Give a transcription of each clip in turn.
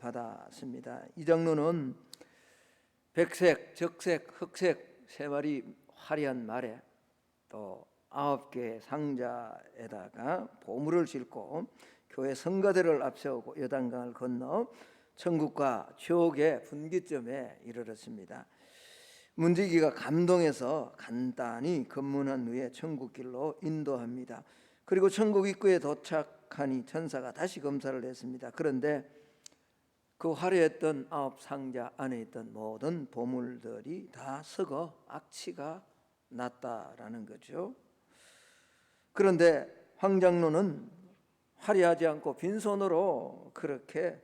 받았습니다. 이 장로는 백색, 적색, 흑색 세 마리 화려한 말에 또 9개의 상자에다가 보물을 싣고 교회 성가대를 앞세우고 요단강을 건너 천국과 지옥의 분기점에 이르렀습니다. 문지기가 감동해서 간단히 검문한 후에 천국길로 인도합니다. 그리고 천국 입구에 도착하니 천사가 다시 검사를 했습니다. 그런데 그 화려했던 9상자 안에 있던 모든 보물들이 다 썩어 악취가 났다라는 거죠. 그런데 황장로는 화려하지 않고 빈손으로 그렇게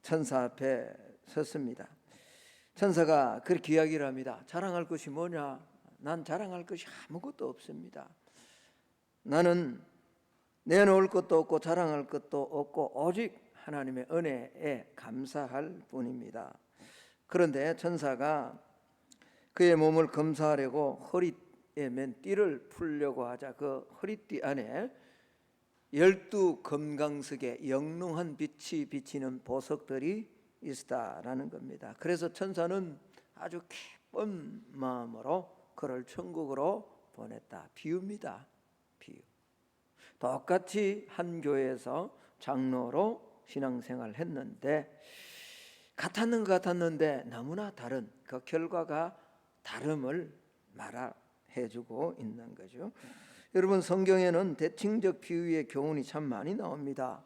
천사 앞에 섰습니다. 천사가 그렇게 이야기를 합니다. 자랑할 것이 뭐냐? 난 자랑할 것이 아무것도 없습니다. 나는 내놓을 것도 없고 자랑할 것도 없고 오직 하나님의 은혜에 감사할 뿐입니다. 그런데 천사가 그의 몸을 검사하려고 허리에 맨 띠를 풀려고 하자 그 허리띠 안에 12 금강석의 영롱한 빛이 비치는 보석들이 있다라는 겁니다. 그래서 천사는 아주 기쁜 마음으로 그를 천국으로 보냈다. 비유입니다. 비유. 똑같이 한 교회에서 장로로 신앙생활을 했는데 같았는데 너무나 다른 그 결과가 다름을 말해주고 있는 거죠. 여러분, 성경에는 대칭적 비유의 교훈이 참 많이 나옵니다.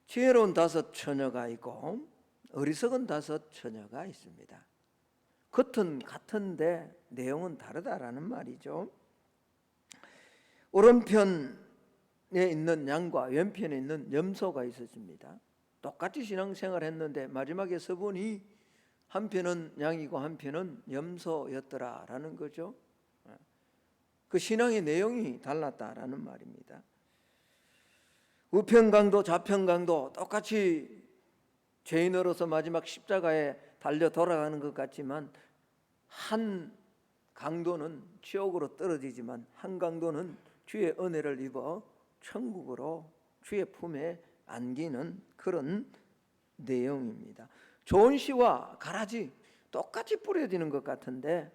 지혜로운 5 처녀가 있고 어리석은 5 처녀가 있습니다. 겉은 같은데 내용은 다르다라는 말이죠. 오른편에 있는 양과 왼편에 있는 염소가 있었습니다. 똑같이 신앙생활을 했는데 마지막에 서보니 한편은 양이고 한편은 염소였더라라는 거죠. 그 신앙의 내용이 달랐다라는 말입니다. 우편강도 좌편강도 똑같이 죄인으로서 마지막 십자가에 달려 돌아가는 것 같지만 한 강도는 지옥으로 떨어지지만 한 강도는 주의 은혜를 입어 천국으로 주의 품에 안기는 그런 내용입니다. 좋은 씨와 가라지 똑같이 뿌려지는 것 같은데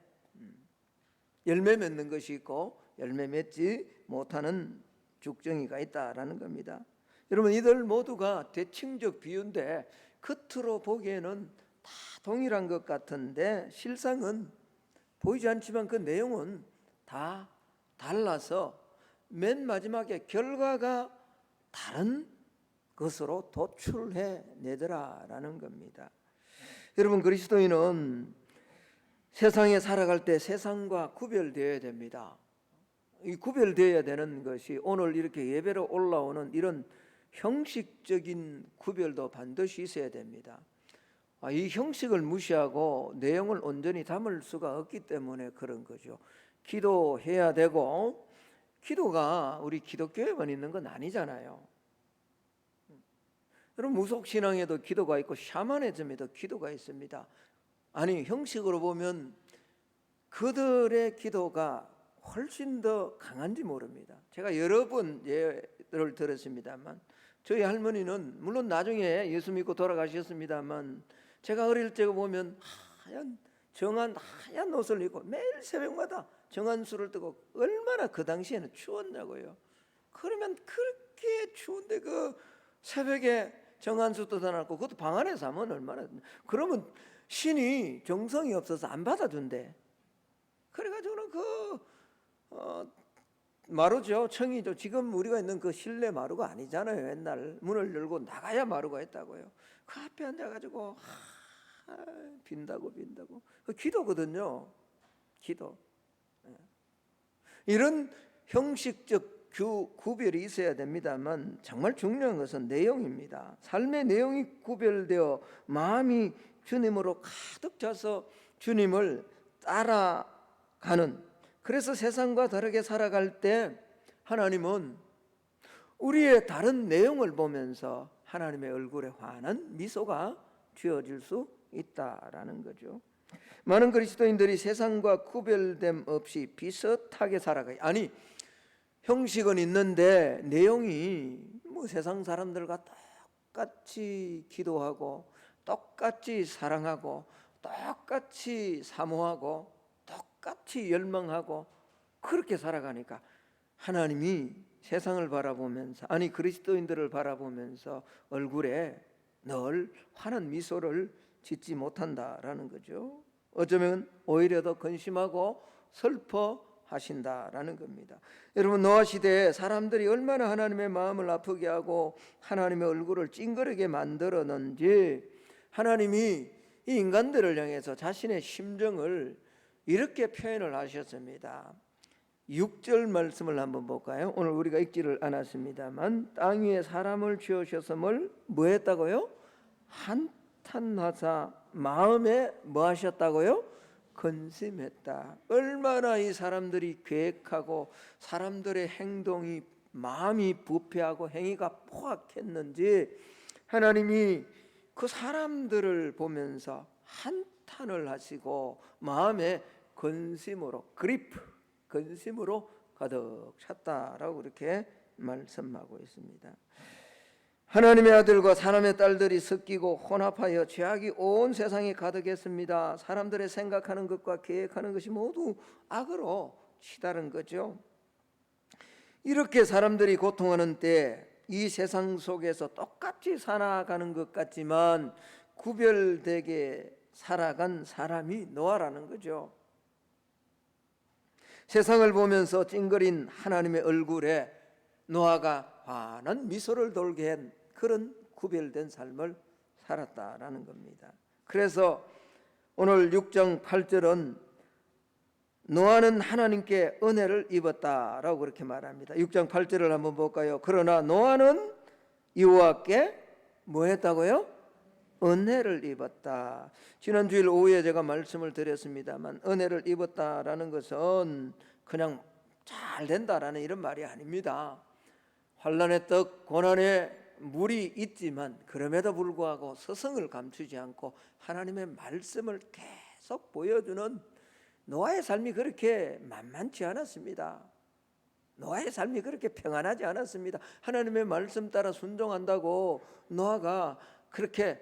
열매 맺는 것이 있고 열매 맺지 못하는 죽정이가 있다라는 겁니다. 여러분, 이들 모두가 대칭적 비유인데 겉으로 보기에는 다 동일한 것 같은데 실상은 보이지 않지만 그 내용은 다 달라서 맨 마지막에 결과가 다른 것으로 도출해 내더라라는 겁니다. 여러분, 그리스도인은 세상에 살아갈 때 세상과 구별되어야 됩니다. 이 구별되어야 되는 것이 오늘 이렇게 예배로 올라오는 이런 형식적인 구별도 반드시 있어야 됩니다. 이 형식을 무시하고 내용을 온전히 담을 수가 없기 때문에 그런 거죠. 기도해야 되고 기도가 우리 기독교에만 있는 건 아니잖아요. 여러분, 무속신앙에도 기도가 있고 샤머니즘에도 기도가 있습니다. 아니, 형식으로 보면 그들의 기도가 훨씬 더 강한지 모릅니다. 제가 여러 번 예를 들었습니다만 저희 할머니는 물론 나중에 예수 믿고 돌아가셨습니다만 제가 어릴 때 보면 정한 하얀 옷을 입고 매일 새벽마다 정한수를 뜨고 얼마나 그 당시에는 추웠냐고요. 그러면 그렇게 추운데 그 새벽에 정한수 뜯어놨고 그것도 방 안에서 하면 얼마나, 그러면 신이 정성이 없어서 안 받아준대. 그래가지고는 마루죠, 청이죠. 지금 우리가 있는 그 실내 마루가 아니잖아요. 옛날 문을 열고 나가야 마루가 있다고요. 그 앞에 앉아가지고 빈다고 그 기도거든요. 기도. 이런 형식적 구별이 있어야 됩니다만 정말 중요한 것은 내용입니다. 삶의 내용이 구별되어 마음이 주님으로 가득 차서 주님을 따라가는, 그래서 세상과 다르게 살아갈 때 하나님은 우리의 다른 내용을 보면서 하나님의 얼굴에 환한 미소가 지어질 수 있다라는 거죠. 많은 그리스도인들이 세상과 구별됨 없이 비슷하게 살아가요. 아니, 형식은 있는데 내용이 세상 사람들과 똑같이 기도하고 똑같이 사랑하고 똑같이 사모하고 똑같이 열망하고 그렇게 살아가니까 하나님이 세상을 바라보면서, 아니 그리스도인들을 바라보면서 얼굴에 늘 환한 미소를 짓지 못한다라는 거죠. 어쩌면 오히려 더 근심하고 슬퍼하신다라는 겁니다. 여러분, 노아 시대에 사람들이 얼마나 하나님의 마음을 아프게 하고 하나님의 얼굴을 찡그리게 만들었는지 하나님이 이 인간들을 향해서 자신의 심정을 이렇게 표현을 하셨습니다. 6절 말씀을 한번 볼까요? 오늘 우리가 읽지를 않았습니다만, 땅 위에 사람을 지으셨음을 뭐 했다고요? 한탄하사 마음에 뭐 하셨다고요? 근심했다. 얼마나 이 사람들이 계획하고 사람들의 행동이, 마음이 부패하고 행위가 포악했는지 하나님이 그 사람들을 보면서 한탄을 하시고 마음에 근심으로, 그리프, 근심으로 가득 찼다라고 그렇게 말씀하고 있습니다. 하나님의 아들과 사람의 딸들이 섞이고 혼합하여 죄악이 온 세상에 가득했습니다. 사람들의 생각하는 것과 계획하는 것이 모두 악으로 치달은 거죠. 이렇게 사람들이 고통하는 때 이 세상 속에서 똑같이 살아가는 것 같지만 구별되게 살아간 사람이 노아라는 거죠. 세상을 보면서 찡그린 하나님의 얼굴에 노아가 환한 미소를 돌게 한 그런 구별된 삶을 살았다라는 겁니다. 그래서 오늘 6장 8절은 노아는 하나님께 은혜를 입었다라고 그렇게 말합니다. 6장 8절을 한번 볼까요? 그러나 노아는 여호와께 뭐 했다고요? 은혜를 입었다. 지난 주일 오후에 제가 말씀을 드렸습니다만, 은혜를 입었다라는 것은 그냥 잘 된다라는 이런 말이 아닙니다. 환난의 떡, 고난의 물이 있지만 그럼에도 불구하고 서성을 감추지 않고 하나님의 말씀을 계속 보여주는 노아의 삶이 그렇게 만만치 않았습니다. 노아의 삶이 그렇게 평안하지 않았습니다. 하나님의 말씀 따라 순종한다고 노아가 그렇게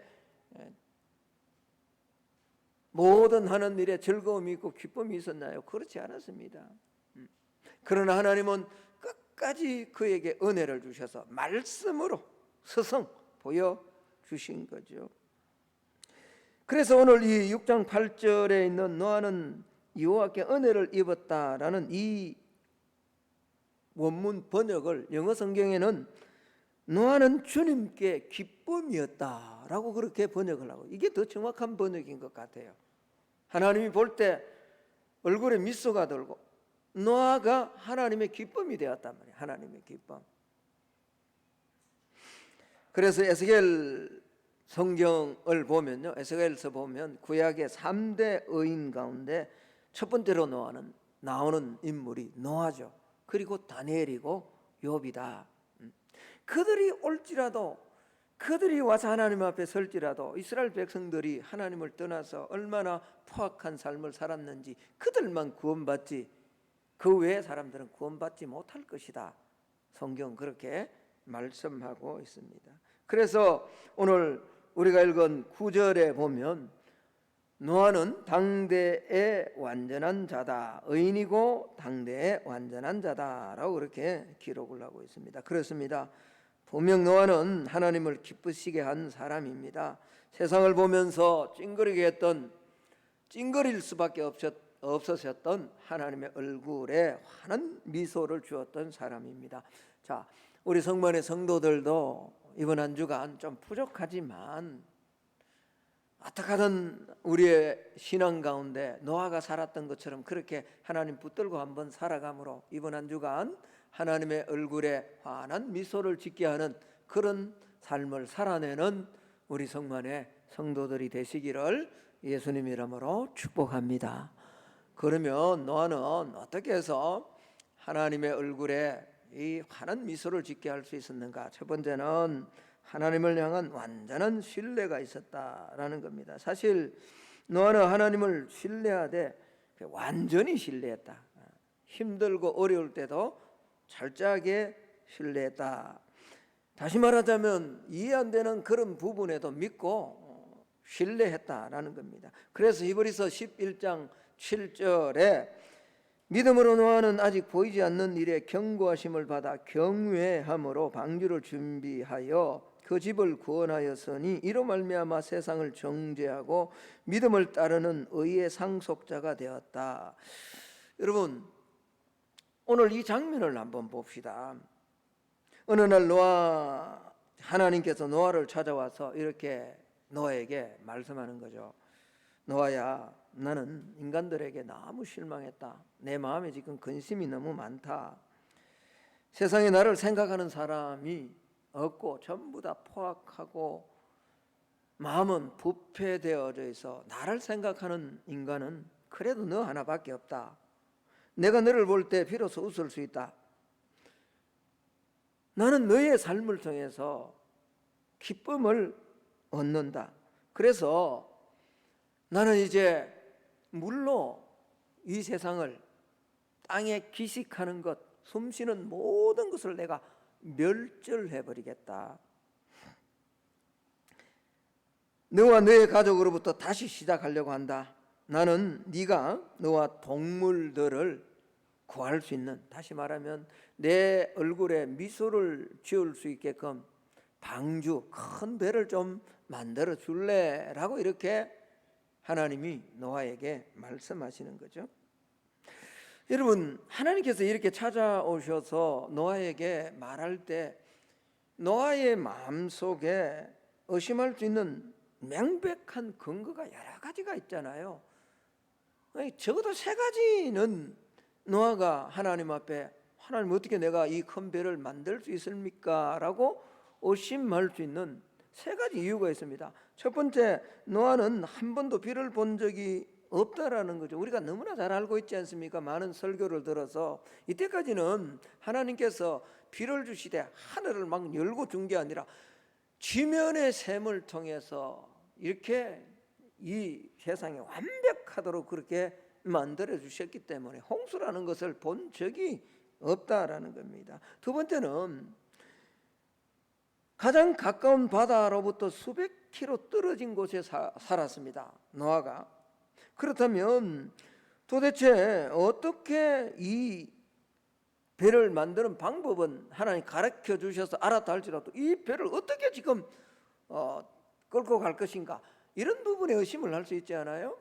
모든 하는 일에 즐거움이 있고 기쁨이 있었나요? 그렇지 않았습니다. 그러나 하나님은 끝까지 그에게 은혜를 주셔서 말씀으로 서성 보여주신 거죠. 그래서 오늘 이 6장 8절에 있는 노아는 여호와께 은혜를 입었다라는 이 원문 번역을, 영어 성경에는 노아는 주님께 기쁨이었다라고 그렇게 번역을 하고, 이게 더 정확한 번역인 것 같아요. 하나님이 볼 때 얼굴에 미소가 돌고 노아가 하나님의 기쁨이 되었단 말이에요. 하나님의 기쁨. 그래서 에스겔 성경을 보면요, 에스겔서 보면 구약의 3대 의인 가운데 첫 번째로 나오는 인물이 노아죠. 그리고 다니엘이고 욥이다. 그들이 올지라도, 그들이 와서 하나님 앞에 설지라도 이스라엘 백성들이 하나님을 떠나서 얼마나 포악한 삶을 살았는지 그들만 구원받지 그 외의 사람들은 구원받지 못할 것이다. 성경 그렇게 말씀하고 있습니다. 그래서 오늘 우리가 읽은 9절에 보면 노아는 당대의 완전한 자다, 의인이고 당대의 완전한 자다라고 그렇게 기록을 하고 있습니다. 그렇습니다. 분명 노아는 하나님을 기쁘시게 한 사람입니다. 세상을 보면서 찡그릴 수밖에 없으셨던 하나님의 얼굴에 환한 미소를 주었던 사람입니다. 자, 우리 성만의 성도들도 이번 한 주간 좀 부족하지만 어떻게 하든 우리의 신앙 가운데 노아가 살았던 것처럼 그렇게 하나님 붙들고 한번 살아감으로 이번 한 주간 하나님의 얼굴에 환한 미소를 짓게 하는 그런 삶을 살아내는 우리 성만의 성도들이 되시기를 예수님 이름으로 축복합니다. 그러면 노아는 어떻게 해서 하나님의 얼굴에 이 환한 미소를 짓게 할 수 있었는가? 첫 번째는 하나님을 향한 완전한 신뢰가 있었다라는 겁니다. 사실 노아는 하나님을 신뢰하되 완전히 신뢰했다. 힘들고 어려울 때도 철저하게 신뢰했다. 다시 말하자면 이해 안 되는 그런 부분에도 믿고 신뢰했다라는 겁니다. 그래서 히브리서 11장 7절에 믿음으로 노아는 아직 보이지 않는 일에 경고하심을 받아 경외함으로 방주를 준비하여 그 집을 구원하였으니 이로 말미암아 세상을 정죄하고 믿음을 따르는 의의 상속자가 되었다. 여러분, 오늘 이 장면을 한번 봅시다. 어느 날 하나님께서 노아를 찾아와서 이렇게 노아에게 말씀하는 거죠. 노아야, 나는 인간들에게 너무 실망했다. 내 마음에 지금 근심이 너무 많다. 세상에 나를 생각하는 사람이 없고 전부 다 포악하고 마음은 부패되어져 있어 나를 생각하는 인간은 그래도 너 하나밖에 없다. 내가 너를 볼 때 비로소 웃을 수 있다. 나는 너의 삶을 통해서 기쁨을 얻는다. 그래서 나는 이제 물로 이 세상을 땅에 기식하는 것, 숨쉬는 모든 것을 내가 멸절해버리겠다. 너와 너의 가족으로부터 다시 시작하려고 한다. 나는 네가 너와 동물들을 구할 수 있는, 다시 말하면 내 얼굴에 미소를 지을 수 있게끔 방주, 큰 배를 좀 만들어 줄래? 라고 이렇게 하나님이 노아에게 말씀하시는 거죠. 여러분, 하나님께서 이렇게 찾아오셔서 노아에게 말할 때 노아의 마음속에 의심할 수 있는 명백한 근거가 여러 가지가 있잖아요. 적어도 세 가지는 노아가 하나님 앞에, 하나님 어떻게 내가 이 큰 배를 만들 수 있습니까? 라고 의심할 수 있는 세 가지 이유가 있습니다. 첫 번째, 노아는 한 번도 비를 본 적이 없다라는 거죠. 우리가 너무나 잘 알고 있지 않습니까? 많은 설교를 들어서 이때까지는 하나님께서 비를 주시되 하늘을 막 열고 준 게 아니라 지면의 샘을 통해서 이렇게 이 세상에 완벽하도록 그렇게 만들어 주셨기 때문에 홍수라는 것을 본 적이 없다라는 겁니다. 두 번째는 가장 가까운 바다로부터 수백 킬로 떨어진 곳에 살았습니다. 노아가. 그렇다면 도대체 어떻게 이 배를 만드는 방법은 하나님 가르쳐 주셔서 알았다 할지라도 이 배를 어떻게 지금 끌고 갈 것인가, 이런 부분에 의심을 할 수 있지 않아요?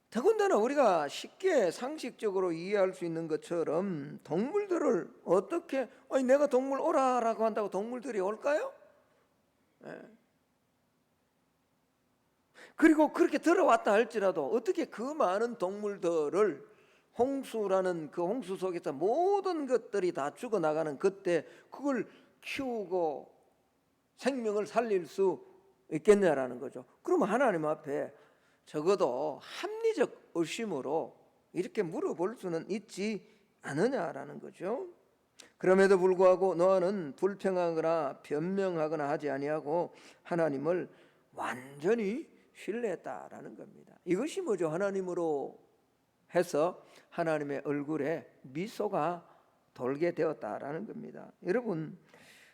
더군다나 우리가 쉽게 상식적으로 이해할 수 있는 것처럼 동물들을 어떻게, 내가 동물 오라라고 한다고 동물들이 올까요? 그리고 그렇게 들어왔다 할지라도 어떻게 그 많은 동물들을 홍수라는 그 홍수 속에서 모든 것들이 다 죽어나가는 그때 그걸 키우고 생명을 살릴 수 있겠냐라는 거죠. 그러면 하나님 앞에 적어도 합리적 의심으로 이렇게 물어볼 수는 있지 않느냐라는 거죠. 그럼에도 불구하고 노아는 불평하거나 변명하거나 하지 아니하고 하나님을 완전히 신뢰했다라는 겁니다. 이것이 뭐죠? 하나님으로 해서 하나님의 얼굴에 미소가 돌게 되었다라는 겁니다. 여러분,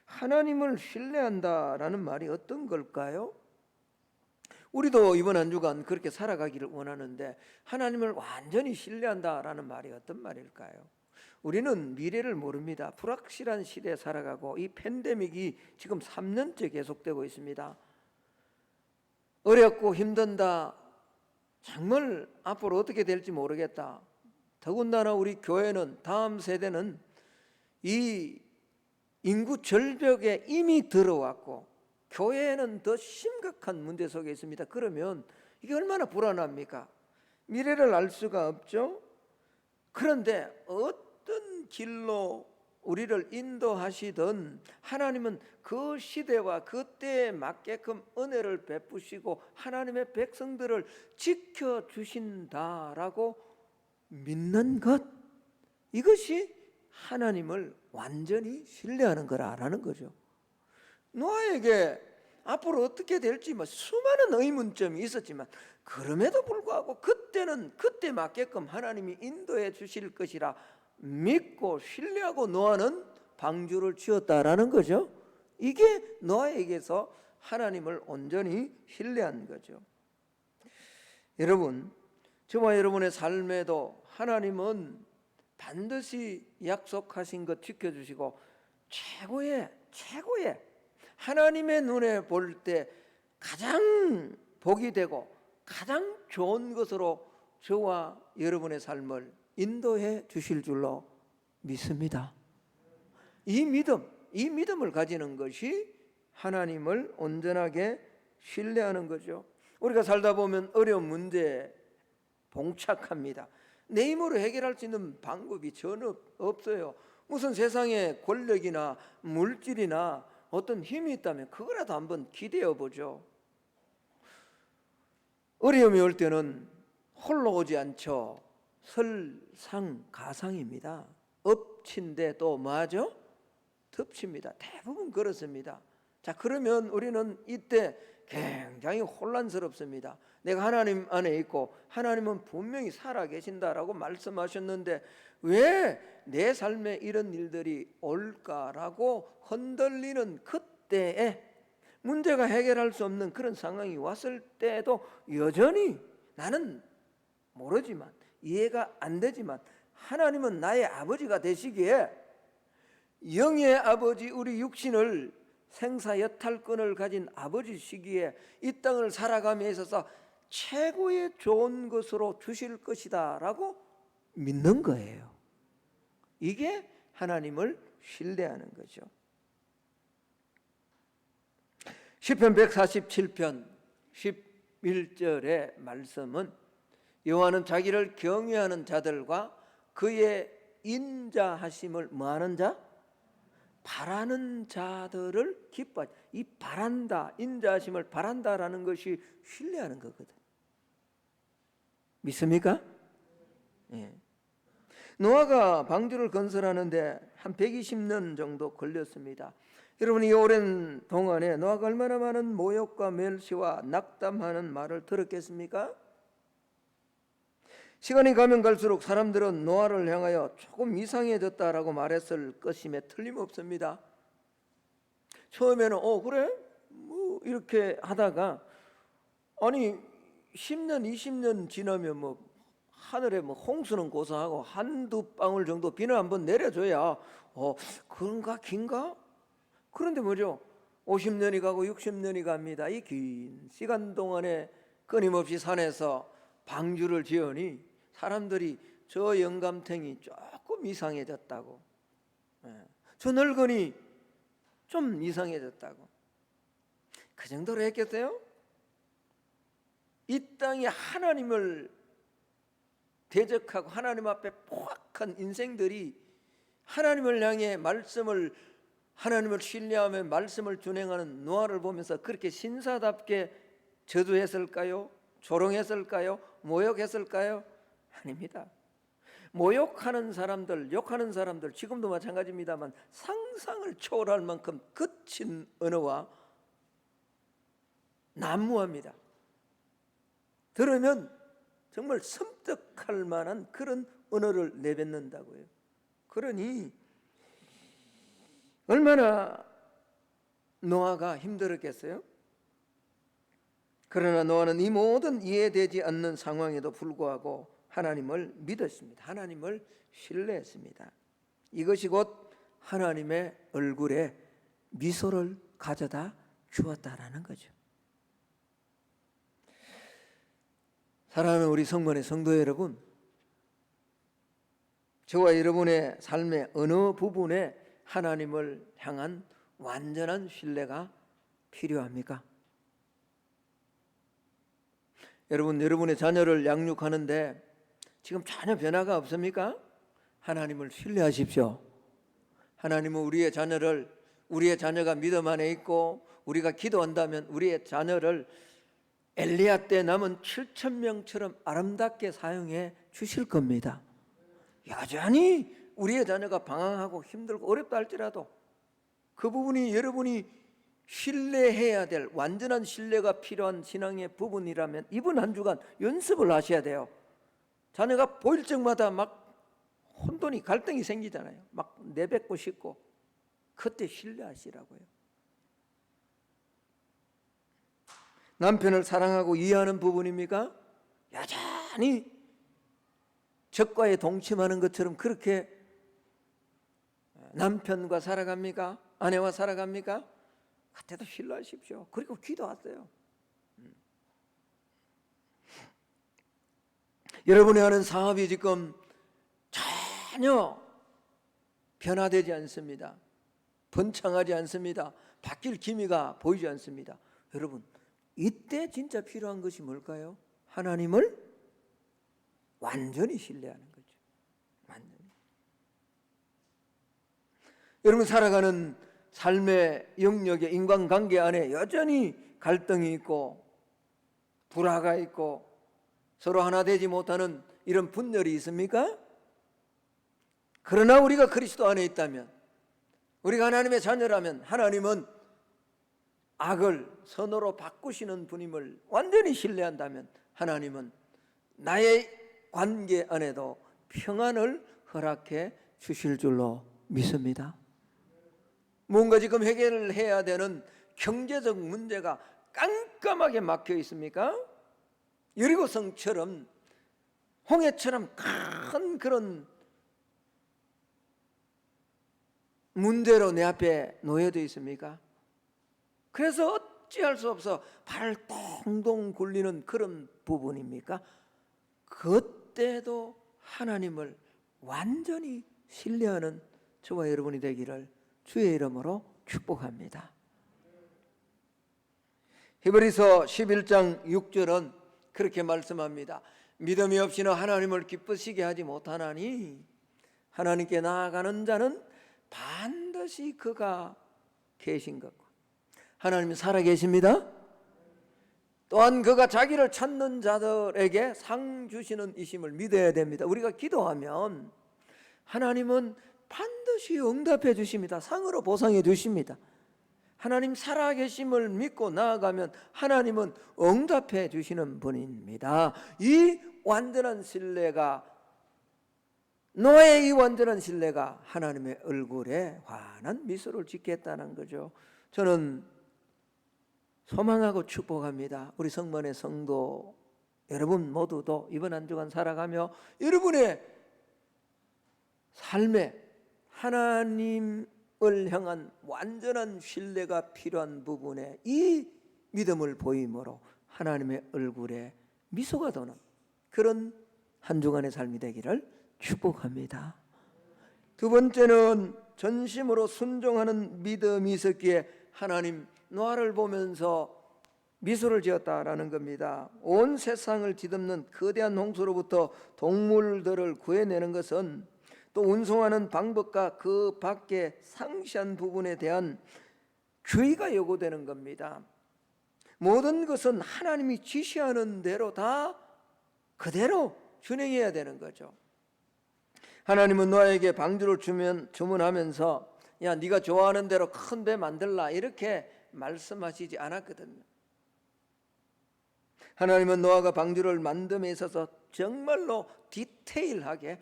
하나님을 신뢰한다라는 말이 어떤 걸까요? 우리도 이번 한 주간 그렇게 살아가기를 원하는데 하나님을 완전히 신뢰한다라는 말이 어떤 말일까요? 우리는 미래를 모릅니다. 불확실한 시대에 살아가고 이 팬데믹이 지금 3년째 계속되고 있습니다. 어렵고 힘든다. 정말 앞으로 어떻게 될지 모르겠다. 더군다나 우리 교회는, 다음 세대는 이 인구 절벽에 이미 들어왔고 교회는 더 심각한 문제 속에 있습니다. 그러면 이게 얼마나 불안합니까? 미래를 알 수가 없죠. 그런데 어떤 길로 우리를 인도하시든 하나님은 그 시대와 그때에 맞게끔 은혜를 베푸시고 하나님의 백성들을 지켜주신다라고 믿는 것, 이것이 하나님을 완전히 신뢰하는 거라는 거죠. 노아에게 앞으로 어떻게 될지 수많은 의문점이 있었지만 그럼에도 불구하고 그때는 그때 맞게끔 하나님이 인도해 주실 것이라 믿고 신뢰하고 노아는 방주를 지었다라는 거죠. 이게 노아에게서 하나님을 온전히 신뢰한 거죠. 여러분, 저와 여러분의 삶에도 하나님은 반드시 약속하신 것 지켜주시고 최고의 하나님의 눈에 볼 때 가장 복이 되고 가장 좋은 것으로 저와 여러분의 삶을 인도해 주실 줄로 믿습니다. 이 믿음을 가지는 것이 하나님을 온전하게 신뢰하는 거죠. 우리가 살다 보면 어려운 문제에 봉착합니다. 내 힘으로 해결할 수 있는 방법이 전혀 없어요. 무슨 세상에 권력이나 물질이나 어떤 힘이 있다면 그거라도 한번 기대어 보죠. 어려움이 올 때는 홀로 오지 않죠. 설상가상입니다. 엎친데 또 뭐하죠? 덮칩니다. 대부분 그렇습니다. 자, 그러면 우리는 이때 굉장히 혼란스럽습니다. 내가 하나님 안에 있고 하나님은 분명히 살아계신다라고 말씀하셨는데 왜 내 삶에 이런 일들이 올까라고 흔들리는 그때에 문제가 해결할 수 없는 그런 상황이 왔을 때도 여전히 나는 모르지만 이해가 안 되지만 하나님은 나의 아버지가 되시기에 영의 아버지, 우리 육신을 생사여탈권을 가진 아버지시기에 이 땅을 살아감에 있어서 최고의 좋은 것으로 주실 것이다 라고 믿는 거예요. 이게 하나님을 신뢰하는 거죠. 시편 147편 11절의 말씀은 여호와는 자기를 경외하는 자들과 그의 인자하심을 뭐하는 자? 바라는 자들을 기뻐하지. 이 바란다, 인자하심을 바란다라는 것이 신뢰하는 거거든. 믿습니까? 예. 노아가 방주를 건설하는데 한 120년 정도 걸렸습니다. 여러분, 이 오랜 동안에 노아가 얼마나 많은 모욕과 멸시와 낙담하는 말을 들었겠습니까? 시간이 가면 갈수록 사람들은 노아를 향하여 조금 이상해졌다라고 말했을 것임에 틀림없습니다. 처음에는 그래? 뭐 이렇게 하다가 아니 10년 20년 지나면 뭐 하늘에 뭐 홍수는 고사하고 한두 방울 정도 비는 한번 내려줘야 그런가 긴가? 그런데 뭐죠? 50년이 가고 60년이 갑니다. 이 긴 시간 동안에 끊임없이 산에서 방주를 지으니 사람들이 저 영감탱이 조금 이상해졌다고, 저 늙은이 좀 이상해졌다고, 그 정도로 했겠어요? 이 땅에 하나님을 대적하고 하나님 앞에 포악한 인생들이 하나님을 향해 하나님을 신뢰하며 말씀을 준행하는 노아를 보면서 그렇게 신사답게 저주했을까요? 조롱했을까요? 모욕했을까요? 아닙니다. 모욕하는 사람들, 욕하는 사람들 지금도 마찬가지입니다만 상상을 초월할 만큼 거친 언어와 난무합니다. 들으면 정말 섬뜩할 만한 그런 언어를 내뱉는다고요. 그러니 얼마나 노아가 힘들었겠어요? 그러나 노아는 이 모든 이해되지 않는 상황에도 불구하고 하나님을 믿었습니다. 하나님을 신뢰했습니다. 이것이 곧 하나님의 얼굴에 미소를 가져다 주었다라는 거죠. 사랑하는 우리 성문의 성도 여러분, 저와 여러분의 삶의 어느 부분에 하나님을 향한 완전한 신뢰가 필요합니까? 여러분의 자녀를 양육하는데 지금 전혀 변화가 없습니까? 하나님을 신뢰하십시오. 하나님은 우리의 자녀가 믿음 안에 있고 우리가 기도한다면 우리의 자녀를 엘리야 때 남은 7,000명처럼 아름답게 사용해 주실 겁니다. 여전히 우리의 자녀가 방황하고 힘들고 어렵다 할지라도 그 부분이 여러분이 신뢰해야 될 완전한 신뢰가 필요한 신앙의 부분이라면 이번 한 주간 연습을 하셔야 돼요. 자녀가 보일 적마다 막 혼돈이 갈등이 생기잖아요. 막 내뱉고 싶고 그때 신뢰하시라고요. 남편을 사랑하고 이해하는 부분입니까? 여전히 적과에 동침하는 것처럼 그렇게 남편과 살아갑니까? 아내와 살아갑니까? 그때도 신뢰하십시오. 그리고 기도하세요. 여러분이 하는 사업이 지금 전혀 변화되지 않습니다. 번창하지 않습니다. 바뀔 기미가 보이지 않습니다. 여러분, 이때 진짜 필요한 것이 뭘까요? 하나님을 완전히 신뢰하는 거죠. 완전히. 여러분 살아가는 삶의 영역의 인간관계 안에 여전히 갈등이 있고 불화가 있고 서로 하나 되지 못하는 이런 분열이 있습니까? 그러나 우리가 그리스도 안에 있다면, 우리가 하나님의 자녀라면 하나님은 악을 선으로 바꾸시는 분임을 완전히 신뢰한다면 하나님은 나의 관계 안에도 평안을 허락해 주실 줄로 믿습니다. 뭔가 지금 해결을 해야 되는 경제적 문제가 깜깜하게 막혀 있습니까? 여리고성처럼 홍해처럼 큰 그런 문제로 내 앞에 놓여져 있습니까? 그래서 어찌할 수 없어 발 동동 굴리는 그런 부분입니까? 그때도 하나님을 완전히 신뢰하는 저와 여러분이 되기를 주의 이름으로 축복합니다. 히브리서 11장 6절은 그렇게 말씀합니다. 믿음이 없이는 하나님을 기쁘시게 하지 못하나니 하나님께 나아가는 자는 반드시 그가 계신 것과 하나님이 살아계십니다. 또한 그가 자기를 찾는 자들에게 상 주시는 이심을 믿어야 됩니다. 우리가 기도하면 하나님은 반드시 응답해 주십니다. 상으로 보상해 주십니다. 하나님 살아계심을 믿고 나아가면 하나님은 응답해 주시는 분입니다. 이 완전한 신뢰가, 노아의 이 완전한 신뢰가 하나님의 얼굴에 환한 미소를 짓게 했다는 거죠. 저는 소망하고 축복합니다. 우리 성만의 성도 여러분 모두도 이번 한 주간 살아가며 여러분의 삶에 하나님을 향한 완전한 신뢰가 필요한 부분에 이 믿음을 보임으로 하나님의 얼굴에 미소가 도는 그런 한 주간의 삶이 되기를 축복합니다. 두 번째는 전심으로 순종하는 믿음이 있었기에 하나님 노아를 보면서 미소를 지었다라는 겁니다. 온 세상을 뒤덮는 거대한 홍수로부터 동물들을 구해내는 것은 또 운송하는 방법과 그 밖에 상시한 부분에 대한 주의가 요구되는 겁니다. 모든 것은 하나님이 지시하는 대로 다 그대로 준행해야 되는 거죠. 하나님은 노아에게 방주를 주문하면서 야 네가 좋아하는 대로 큰 배 만들라 이렇게 말씀하시지 않았거든요. 하나님은 노아가 방주를 만듦에 있어서 정말로 디테일하게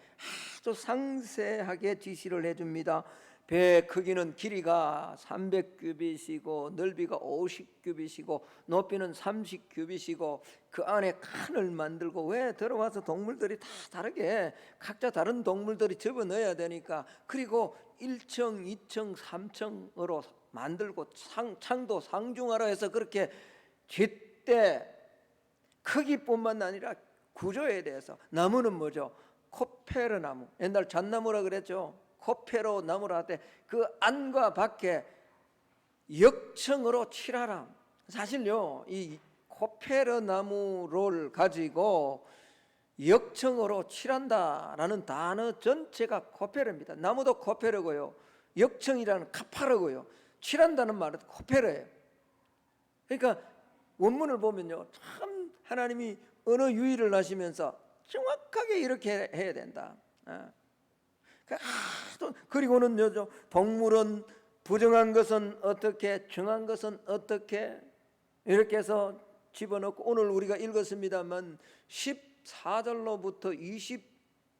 아주 상세하게 지시를 해줍니다. 배의 크기는 길이가 300규빗이고 넓이가 50규빗이고 높이는 30규빗이고 그 안에 칸을 만들고, 왜 들어와서 동물들이 다 다르게 각자 다른 동물들이 집어넣어야 되니까, 그리고 1층, 2층, 3층으로 만들고 창도 상중하라 해서 그렇게 뒷대 크기뿐만 아니라 구조에 대해서, 나무는 뭐죠? 코페르 나무, 옛날 잣나무라 그랬죠. 코페르 나무라 할 때 그 안과 밖에 역청으로 칠하라. 사실요 이 코페르 나무를 가지고 역청으로 칠한다라는 단어 전체가 코페르입니다. 나무도 코페르고요, 역청이라는 카파르고요, 칠한다는 말은 코페르예요. 그러니까 원문을 보면요 참 하나님이 언어 유희를 하시면서 정확하게 이렇게 해야 된다. 그리고는 동물은 부정한 것은 어떻게, 정한 것은 어떻게, 이렇게 해서 집어넣고, 오늘 우리가 읽었습니다만 14절로부터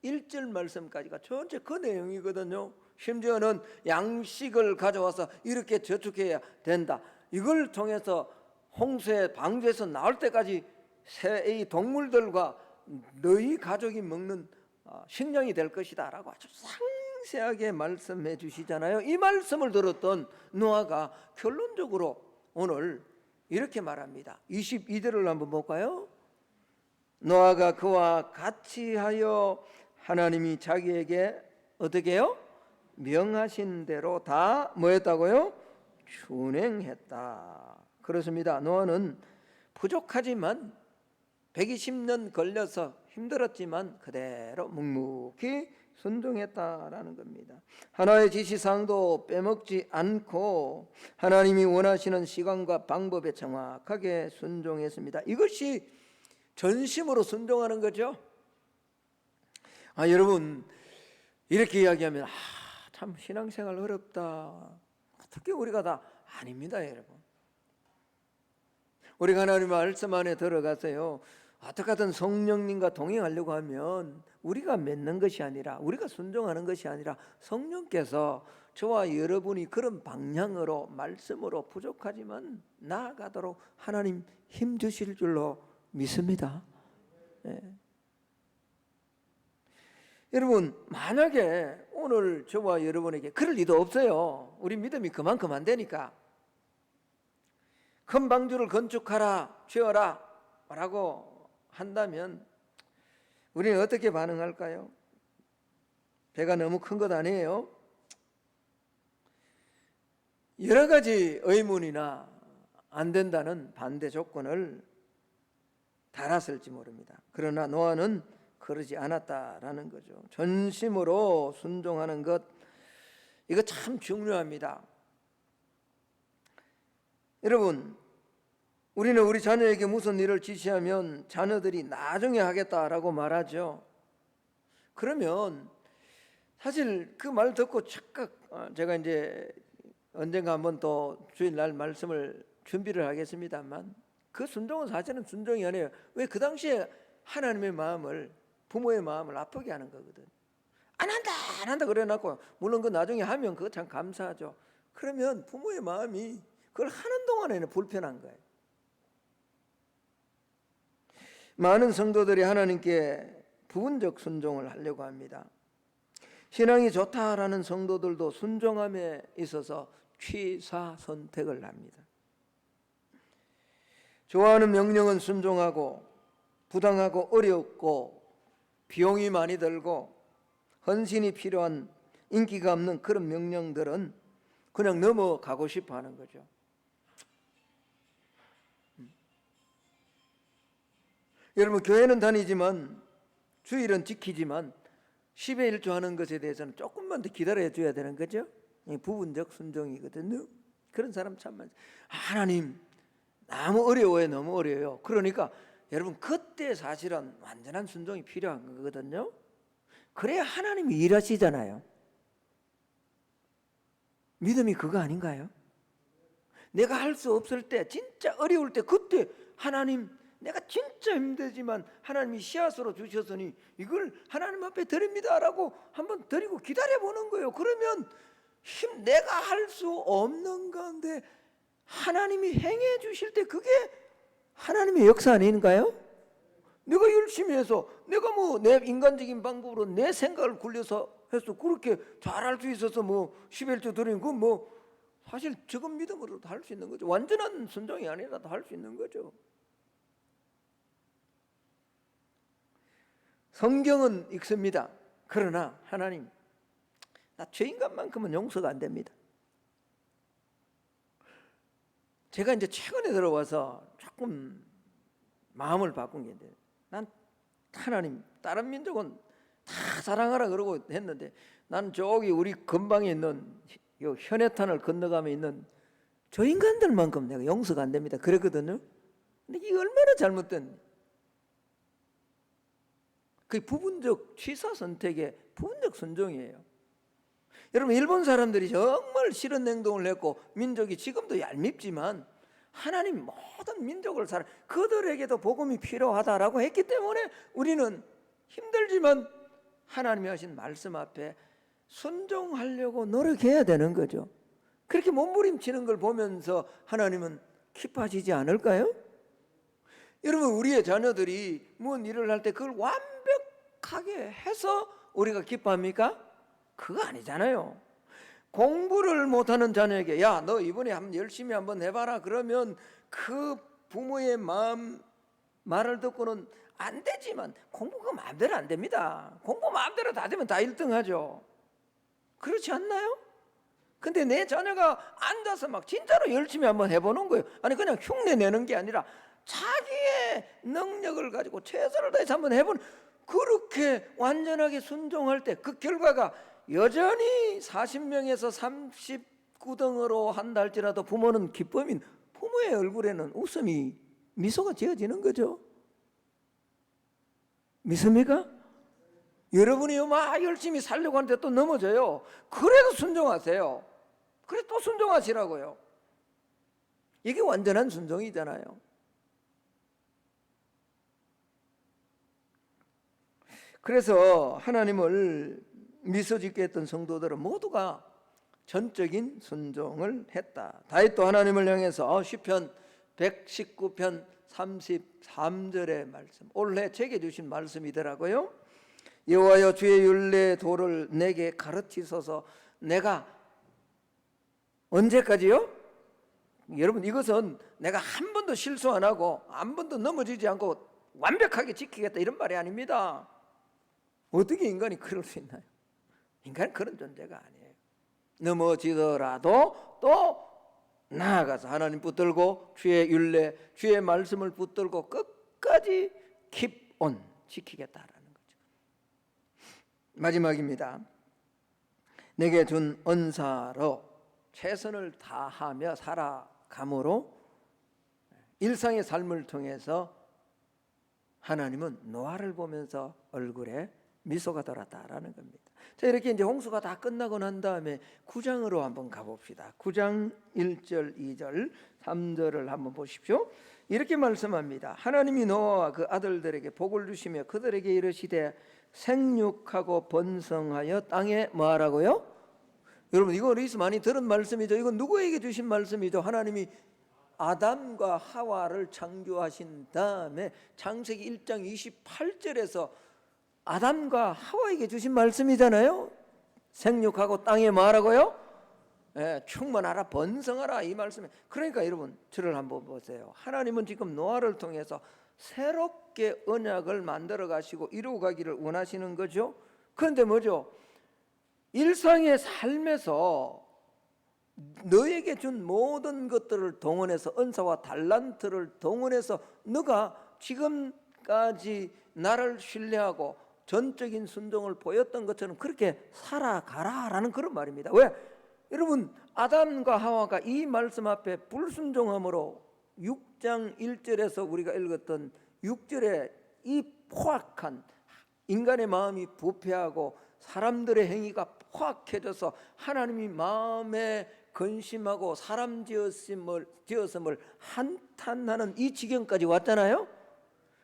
21절 말씀까지가 전체 그 내용이거든요. 심지어는 양식을 가져와서 이렇게 저축해야 된다. 이걸 통해서 홍수의 방주에서 나올 때까지 이 동물들과 너희 가족이 먹는 식량이 될 것이다 라고 아주 상세하게 말씀해 주시잖아요. 이 말씀을 들었던 노아가 결론적으로 오늘 이렇게 말합니다. 22절을 한번 볼까요? 노아가 그와 같이 하여 하나님이 자기에게 어떻게 해요? 명하신 대로 다 뭐했다고요? 준행했다. 그렇습니다. 노아는 부족하지만 120년 걸려서 힘들었지만 그대로 묵묵히 순종했다라는 겁니다. 하나의 지시사항도 빼먹지 않고 하나님이 원하시는 시간과 방법에 정확하게 순종했습니다. 이것이 전심으로 순종하는 거죠. 여러분 이렇게 이야기하면 참 신앙생활 어렵다. 어떻게 우리가 다 아닙니다, 여러분. 우리가 하나님의 말씀 안에 들어가서요, 어떻게 하든 성령님과 동행하려고 하면 우리가 맺는 것이 아니라, 우리가 순종하는 것이 아니라 성령께서 저와 여러분이 그런 방향으로 말씀으로 부족하지만 나아가도록 하나님 힘 주실 줄로 믿습니다. 네. 여러분 만약에 오늘 저와 여러분에게 그럴 리도 없어요. 우리 믿음이 그만큼 안 되니까. 큰 방주를 건축하라, 지어라 라고 한다면 우리는 어떻게 반응할까요? 배가 너무 큰 것 아니에요? 여러 가지 의문이나 안 된다는 반대 조건을 달았을지 모릅니다. 그러나 노아는 그러지 않았다라는 거죠. 전심으로 순종하는 것, 이거 참 중요합니다. 여러분, 우리는 우리 자녀에게 무슨 일을 지시하면 자녀들이 나중에 하겠다라고 말하죠. 그러면 사실 그 말 듣고 착각, 제가 이제 언젠가 한번 또 주일날 말씀을 준비를 하겠습니다만, 그 순종은 사실은 순종이 아니에요. 왜? 그 당시에 하나님의 마음을, 부모의 마음을 아프게 하는 거거든. 안 한다 그래놓고, 물론 그 나중에 하면 그거 참 감사하죠. 그러면 부모의 마음이 그걸 하는 동안에는 불편한 거예요. 많은 성도들이 하나님께 부분적 순종을 하려고 합니다. 신앙이 좋다라는 성도들도 순종함에 있어서 취사 선택을 합니다. 좋아하는 명령은 순종하고, 부당하고 어렵고 비용이 많이 들고 헌신이 필요한 인기가 없는 그런 명령들은 그냥 넘어가고 싶어 하는 거죠. 여러분, 교회는 다니지만 주일은 지키지만 10의 1조 하는 것에 대해서는 조금만 더 기다려 줘야 되는 거죠. 부분적 순종이거든요. 그런 사람 참 많죠. 하나님 너무 어려워요. 너무 어려워요. 그러니까 여러분, 그때 사실은 완전한 순종이 필요한 거거든요. 그래야 하나님이 일하시잖아요. 믿음이 그거 아닌가요? 내가 할 수 없을 때, 진짜 어려울 때, 그때 하나님, 내가 진짜 힘들지만 하나님이 씨앗으로 주셨으니 이걸 하나님 앞에 드립니다라고 한번 드리고 기다려보는 거예요. 그러면 내가 할 수 없는 건데 하나님이 행해 주실 때 그게 하나님의 역사 아닌가요? 내가 열심히 해서 내가 뭐 내 인간적인 방법으로 내 생각을 굴려서 해서 그렇게 잘할 수 있어서 뭐 11조 드린 건 뭐 사실 적은 믿음으로도 할 수 있는 거죠. 완전한 순종이 아니라도 할 수 있는 거죠. 성경은 읽습니다. 그러나 하나님, 나 죄인간만큼은 용서가 안 됩니다. 제가 이제 최근에 들어와서 조금 마음을 바꾼 게 있는데, 난 하나님, 다른 민족은 다 사랑하라 그러고 했는데 난 저기 우리 근방에 있는 요 현해탄을 건너가며 있는 저 인간들만큼 내가 용서가 안 됩니다. 그랬거든요. 근데 이게 얼마나 잘못된, 그 부분적 취사 선택의 부분적 순종이에요. 여러분, 일본 사람들이 정말 싫은 행동을 했고 민족이 지금도 얄밉지만 하나님 모든 민족을 사랑, 그들에게도 복음이 필요하다라고 했기 때문에 우리는 힘들지만 하나님이 하신 말씀 앞에 순종하려고 노력해야 되는 거죠. 그렇게 몸부림치는 걸 보면서 하나님은 기뻐하시지 않을까요? 여러분, 우리의 자녀들이 무슨 일을 할 때 그걸 완벽하게 해서 우리가 기뻐합니까? 그거 아니잖아요. 공부를 못하는 자녀에게 야, 너 이번에 한번 열심히 한번 해봐라 그러면 그 부모의 말을 듣고는 안 되지만 공부가 마음대로 안 됩니다. 공부 마음대로 다 되면 다 1등 하죠. 그렇지 않나요? 근데 내 자녀가 앉아서 막 진짜로 열심히 한번 해보는 거예요. 아니 그냥 흉내 내는 게 아니라 자기의 능력을 가지고 최선을 다해서 한번 해보는, 그렇게 완전하게 순종할 때 그 결과가 여전히 40명에서 39등으로 한다 할지라도 부모는 기쁨이, 부모의 얼굴에는 웃음이, 미소가 지어지는 거죠. 믿습니까? 여러분이 막 열심히 살려고 하는데 또 넘어져요. 그래도 순종하세요. 그래 또 순종하시라고요. 이게 완전한 순종이잖아요. 그래서 하나님을 미소 짓게 했던 성도들은 모두가 전적인 순종을 했다. 다윗도 하나님을 향해서 시편 119편 33절의 말씀, 올해 제게 주신 말씀이더라고요. 여호와여, 주의 율례 도를 내게 가르치소서. 내가 언제까지요? 여러분, 이것은 내가 한 번도 실수 안 하고 한 번도 넘어지지 않고 완벽하게 지키겠다 이런 말이 아닙니다. 어떻게 인간이 그럴 수 있나요? 인간은 그런 존재가 아니에요. 넘어지더라도 또 나아가서 하나님 붙들고 주의 율례, 주의 말씀을 붙들고 끝까지 keep on, 지키겠다라는 거죠. 마지막입니다. 내게 준 은사로 최선을 다하며 살아감으로 일상의 삶을 통해서 하나님은 노아를 보면서 얼굴에 미소가 돌았다라는 겁니다. 자, 이렇게 이제 홍수가 다 끝나고 난 다음에 9장으로 한번 가봅시다. 9장 1절, 2절, 3절을 한번 보십시오. 이렇게 말씀합니다. 하나님이 노아와 그 아들들에게 복을 주시며 그들에게 이르시되 생육하고 번성하여 땅에 뭐하라고요? 여러분, 이거 어디서 많이 들은 말씀이죠. 이건 누구에게 주신 말씀이죠? 하나님이 아담과 하와를 창조하신 다음에 창세기 1장 28절에서 아담과 하와에게 주신 말씀이잖아요. 생육하고 땅에 뭐하라고요? 충만하라, 번성하라, 이 말씀에. 그러니까 여러분, 저를 한번 보세요. 하나님은 지금 노아를 통해서 새롭게 언약을 만들어 가시고 이루어 가기를 원하시는 거죠. 그런데 뭐죠? 일상의 삶에서 너에게 준 모든 것들을 동원해서, 은사와 달란트를 동원해서 너가 지금까지 나를 신뢰하고 전적인 순종을 보였던 것처럼 그렇게 살아가라라는 그런 말입니다. 왜? 여러분, 아담과 하와가 이 말씀 앞에 불순종함으로 6장 1절에서 우리가 읽었던 6절에 이 포악한 인간의 마음이 부패하고 사람들의 행위가 포악해져서 하나님이 마음에 근심하고 사람 지었음을 한탄하는 이 지경까지 왔잖아요.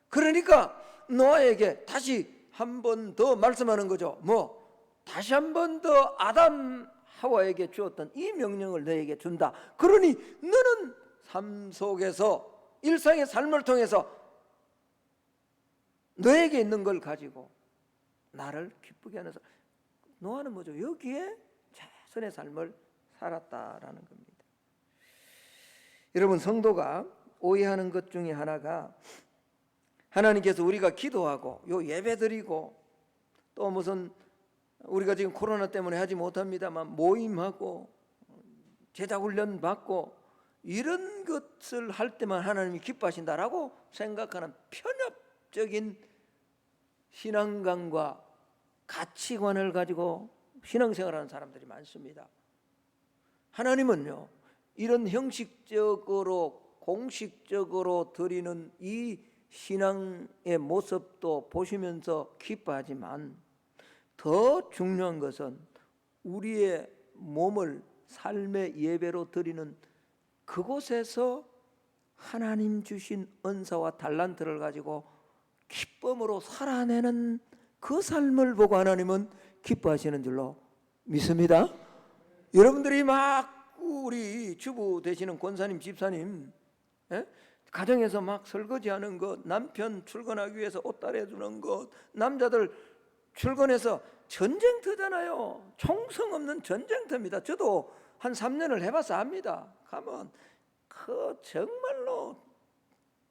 그러니까 노아에게 다시 한 번 더 말씀하는 거죠. 다시 한 번 더 아담 하와에게 주었던 이 명령을 너에게 준다. 그러니 너는 삶 속에서, 일상의 삶을 통해서 너에게 있는 걸 가지고 나를 기쁘게 하는 사람. 노아는 뭐죠? 여기에 최선의 삶을 살았다라는 겁니다. 여러분, 성도가 오해하는 것 중에 하나가, 하나님께서 우리가 기도하고 요 예배드리고 또 무슨 우리가 지금 코로나 때문에 하지 못합니다만 모임하고 제자훈련 받고 이런 것을 할 때만 하나님이 기뻐하신다라고 생각하는 편협적인 신앙관과 가치관을 가지고 신앙생활하는 사람들이 많습니다. 하나님은요, 이런 형식적으로 공식적으로 드리는 이 신앙의 모습도 보시면서 기뻐하지만 더 중요한 것은 우리의 몸을 삶의 예배로 드리는 그곳에서 하나님 주신 은사와 달란트를 가지고 기쁨으로 살아내는 그 삶을 보고 하나님은 기뻐하시는 줄로 믿습니다. 여러분들이 막 우리 주부 되시는 권사님, 집사님 예? 가정에서 막 설거지하는 것, 남편 출근하기 위해서 옷 따려주는 것, 남자들 출근해서 전쟁터잖아요. 총성 없는 전쟁터입니다. 저도 한 3년을 해봐서 압니다. 가면 그 정말로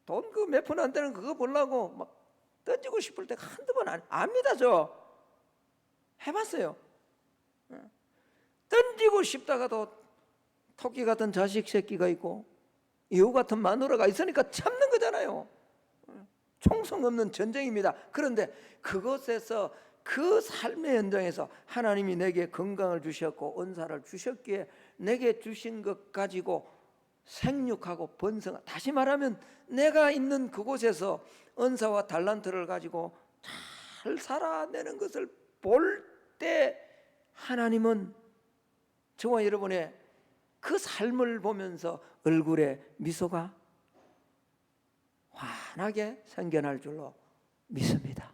돈 그 몇 푼 안 되는 그거 보려고 막 던지고 싶을 때 한두 번 압니다. 저 해봤어요. 던지고 싶다가도 토끼 같은 자식 새끼가 있고 여우 같은 마누라가 있으니까 참는 거잖아요. 총성 없는 전쟁입니다. 그런데 그것에서 그 삶의 현장에서 하나님이 내게 건강을 주셨고 은사를 주셨기에 내게 주신 것 가지고 생육하고 번성, 다시 말하면 내가 있는 그곳에서 은사와 달란트를 가지고 잘 살아내는 것을 볼 때 하나님은 저와 여러분의 그 삶을 보면서 얼굴에 미소가 환하게 생겨날 줄로 믿습니다.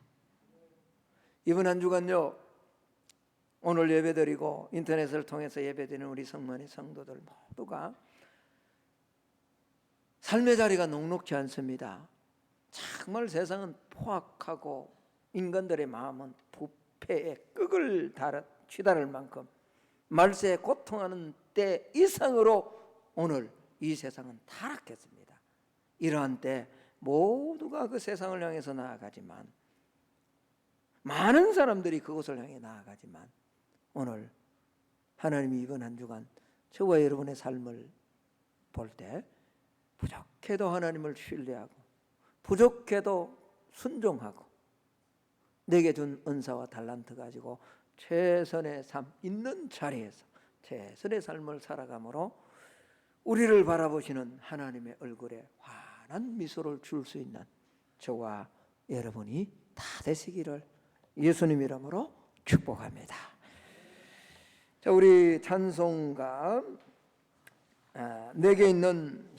이번 한 주간요, 오늘 예배드리고 인터넷을 통해서 예배드리는 우리 성만의 성도들 모두가 삶의 자리가 녹록지 않습니다. 정말 세상은 포악하고 인간들의 마음은 부패의 끈을 치달을 만큼 말세에 고통하는 때 이상으로 오늘 이 세상은 타락했습니다. 이러한 때 모두가 그 세상을 향해서 나아가지만, 많은 사람들이 그곳을 향해 나아가지만, 오늘 하나님이 이번 한 주간 저와 여러분의 삶을 볼 때 부족해도 하나님을 신뢰하고 부족해도 순종하고 내게 준 은사와 달란트 가지고 최선의 삶 있는 자리에서 최선의 삶을 살아감으로 우리를 바라보시는 하나님의 얼굴에 환한 미소를 줄 수 있는 저와 여러분이 다 되시기를 예수님 이름으로 축복합니다. 자, 우리 찬송가 내게 있는